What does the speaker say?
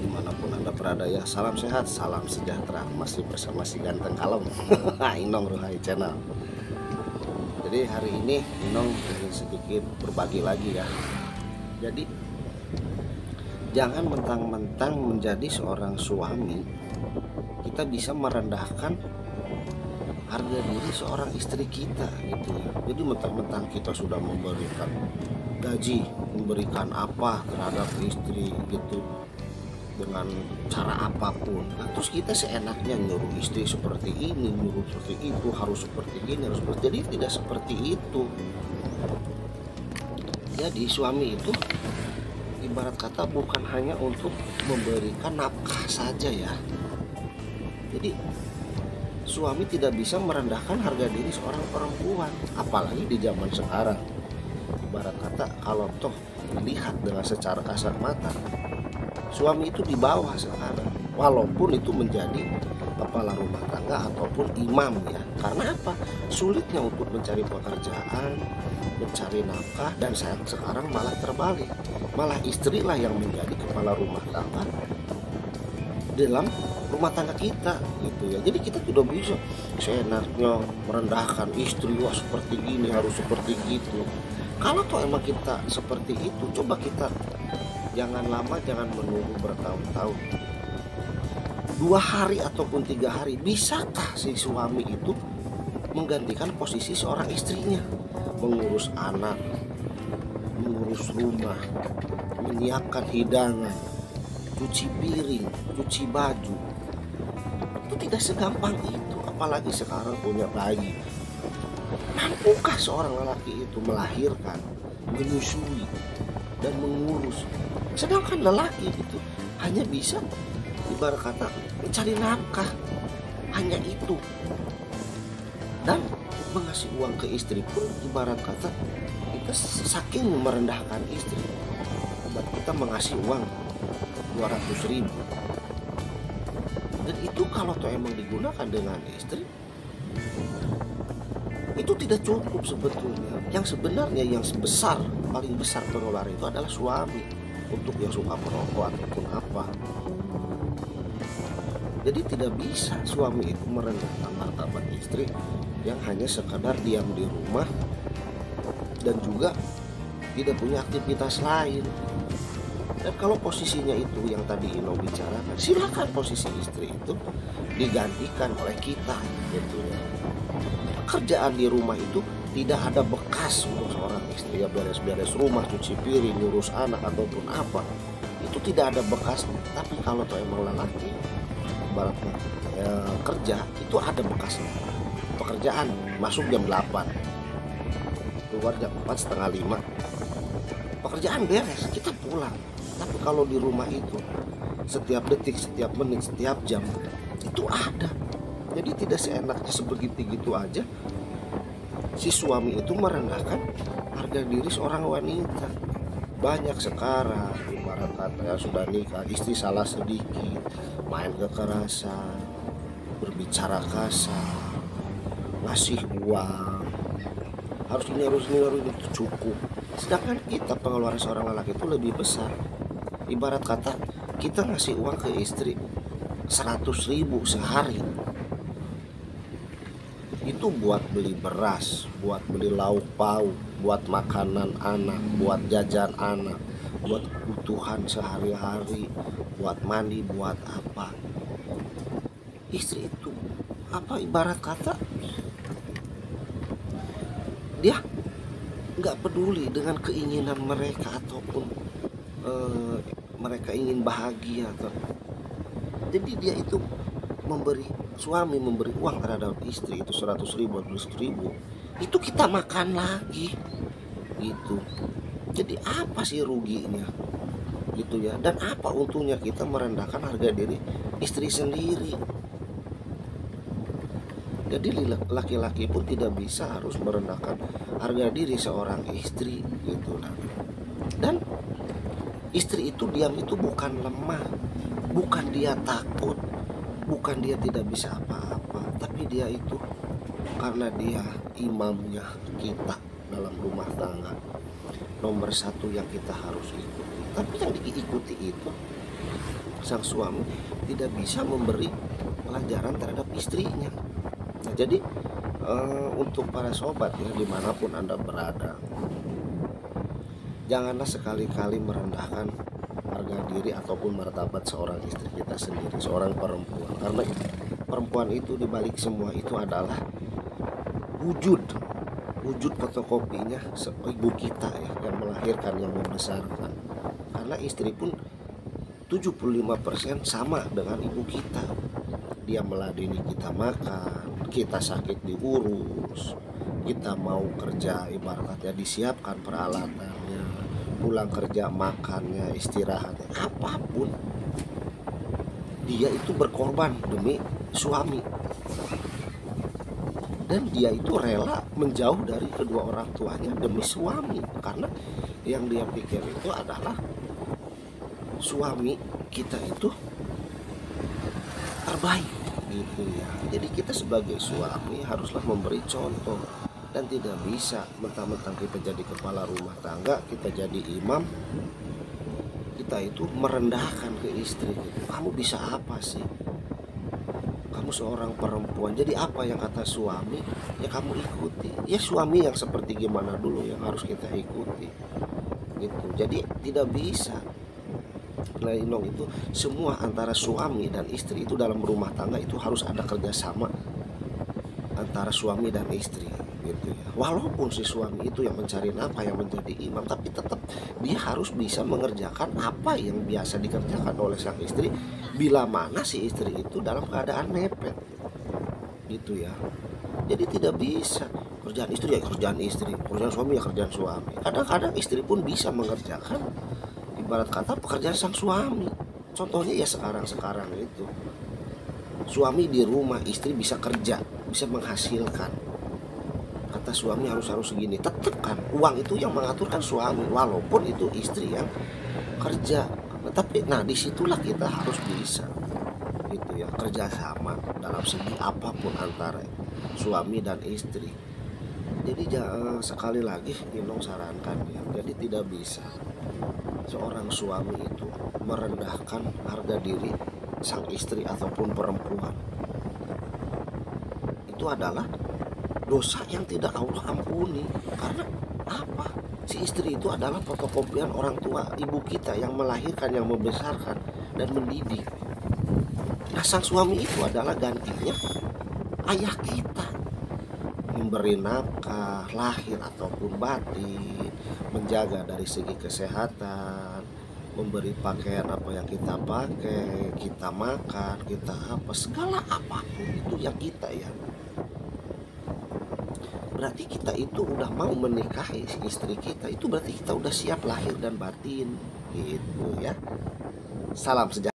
dimanapun Anda berada ya. Salam sehat, salam sejahtera. Masih bersama si ganteng kalem Inong Ruhai Channel. Jadi hari ini Inong ingin sedikit berbagi lagi ya. Jadi jangan mentang-mentang menjadi seorang suami kita bisa merendahkan harga diri seorang istri kita gitu ya. Jadi mentang-mentang kita sudah memberikan gaji, memberikan apa terhadap istri gitu dengan cara apapun, nah, terus kita seenaknya nyuruh istri seperti ini, nyuruh seperti itu, harus seperti ini, harus seperti. Jadi tidak seperti itu. Jadi suami itu ibarat kata bukan hanya untuk memberikan nafkah saja ya. Jadi suami tidak bisa merendahkan harga diri seorang perempuan, apalagi di zaman sekarang. Ibarat kata kalau toh dilihat dengan secara kasat mata, suami itu di bawah sekarang, walaupun itu menjadi kepala rumah tangga ataupun imam ya. Karena apa? Sulitnya untuk mencari pekerjaan, mencari nafkah, dan sekarang malah terbalik, malah istrilah yang menjadi kepala rumah tangga dalam rumah tangga kita gitu ya. Jadi kita tidak bisa seenaknya merendahkan istri, wah seperti gini harus seperti gitu. Kalau toh emang kita seperti itu, coba kita jangan lama, jangan menunggu bertahun-tahun, 2 hari ataupun 3 hari. Bisakah si suami itu menggantikan posisi seorang istrinya, mengurus anak, mengurus rumah, menyiapkan hidangan, cuci piring, cuci baju? Itu tidak segampang itu, apalagi sekarang punya bayi. Mampukah seorang lelaki itu melahirkan, menyusui, dan mengurus? Sedangkan lelaki itu hanya bisa ibarat kata mencari nafkah, hanya itu. Dan mengasih uang ke istri pun ibarat kata kita saking merendahkan istri, kita mengasih uang 200.000. Dan itu kalau toh emang digunakan dengan istri, itu tidak cukup sebetulnya. Yang sebenarnya yang sebesar, paling besar pengeluaran itu adalah suami, untuk yang suka merokok ataupun apa. Jadi tidak bisa suami itu merendahkan martabat istri yang hanya sekadar diam di rumah dan juga tidak punya aktivitas lain. Dan kalau posisinya itu yang tadi Ino bicarakan, silakan posisi istri itu digantikan oleh kita gitu ya. Pekerjaan di rumah itu tidak ada bekas untuk seorang istri ya, beres-beres rumah, cuci piring, ngurus anak ataupun apa, itu tidak ada bekasnya. Tapi kalau tuh emang lelaki ibaratnya kerja, itu ada bekasnya. Pekerjaan masuk jam 8, keluar jam 4, setengah 5, pekerjaan beres, kita pulang. Tapi kalau di rumah itu setiap detik, setiap menit, setiap jam itu ada. Jadi tidak seenaknya sebegitu-gitu aja si suami itu merendahkan harga diri seorang wanita. Banyak sekarang ibarat kata ya, sudah nikah, istri salah sedikit, main kekerasan, berbicara kasar, ngasih uang, harus ini harus ini harus itu, cukup. Sedangkan kita pengeluaran seorang lelaki itu lebih besar. Ibarat kata kita ngasih uang ke istri 100.000 sehari, itu buat beli beras, buat beli lauk pauk, buat makanan anak, buat jajan anak, buat kebutuhan sehari-hari, buat mandi, buat apa. Istri itu apa ibarat kata dia nggak peduli dengan keinginan mereka ataupun mereka ingin bahagia atau. Jadi dia itu suami memberi uang terhadap istri itu 100.000, 200.000, itu kita makan lagi gitu. Jadi apa sih ruginya gitu ya? Dan apa untungnya kita merendahkan harga diri istri sendiri? Jadi laki-laki pun tidak bisa harus merendahkan harga diri seorang istri gitu. Dan istri itu diam itu bukan lemah, bukan dia takut, bukan dia tidak bisa apa-apa, tapi dia itu karena dia imamnya kita dalam rumah tangga, nomor 1 yang kita harus ikuti. Tapi yang diikuti itu sang suami tidak bisa memberi pelajaran terhadap istrinya. Nah, jadi untuk para sobat ya, dimanapun Anda berada, janganlah sekali-kali merendahkan harga diri ataupun martabat seorang istri kita sendiri, seorang perempuan. Karena perempuan itu dibalik semua itu adalah wujud fotokopinya ibu kita ya, yang melahirkan, yang membesarkan. Karena istri pun 75% sama dengan ibu kita. Dia meladeni kita makan, kita sakit diurus, kita mau kerja ibaratnya disiapkan peralatannya, pulang kerja makannya, istirahatnya, apapun dia itu berkorban demi suami. Dan dia itu rela menjauh dari kedua orang tuanya demi suami, karena yang dia pikir itu adalah suami kita itu terbaik gitu ya. Jadi kita sebagai suami haruslah memberi contoh, dan tidak bisa mentang-mentang kita jadi kepala rumah tangga, kita jadi imam, kita itu merendahkan ke istri gitu. Kamu bisa apa sih? Kamu seorang perempuan, jadi apa yang kata suami ya kamu ikuti. Ya suami yang seperti gimana dulu yang harus kita ikuti gitu. Jadi tidak bisa. Nah, Inong, itu semua antara suami dan istri itu dalam rumah tangga itu harus ada kerjasama antara suami dan istri gitu ya. Walaupun si suami itu yang mencari nafkah, yang menjadi imam, tapi tetap dia harus bisa mengerjakan apa yang biasa dikerjakan oleh sang istri, bila mana si istri itu dalam keadaan mepet gitu ya. Jadi tidak bisa kerjaan istri ya kerjaan istri, kerjaan suami ya kerjaan suami. Kadang-kadang istri pun bisa mengerjakan ibarat kata pekerjaan sang suami. Contohnya ya sekarang itu suami di rumah, istri bisa kerja, bisa menghasilkan. Kata suami harus segini, tetap kan uang itu yang mengatur kan suami, walaupun itu istri yang kerja. Tapi nah disitulah kita harus bisa gitu ya, kerjasama dalam segi apapun antara suami dan istri. Jadi sekali lagi Inong sarankan ya, jadi tidak bisa seorang suami itu merendahkan harga diri sang istri ataupun perempuan. Itu adalah dosa yang tidak Allah ampuni. Karena apa? Si istri itu adalah fotokopian orang tua ibu kita yang melahirkan, yang membesarkan dan mendidik. Nah, sang suami itu adalah gantinya ayah kita, memberi nafkah lahir ataupun batin, menjaga dari segi kesehatan, memberi pakaian apa yang kita pakai, kita makan, kita apa, segala apapun itu yang kita ya. Berarti kita itu udah mau menikahi istri kita, itu berarti kita udah siap lahir dan batin gitu ya. Salam sejahtera.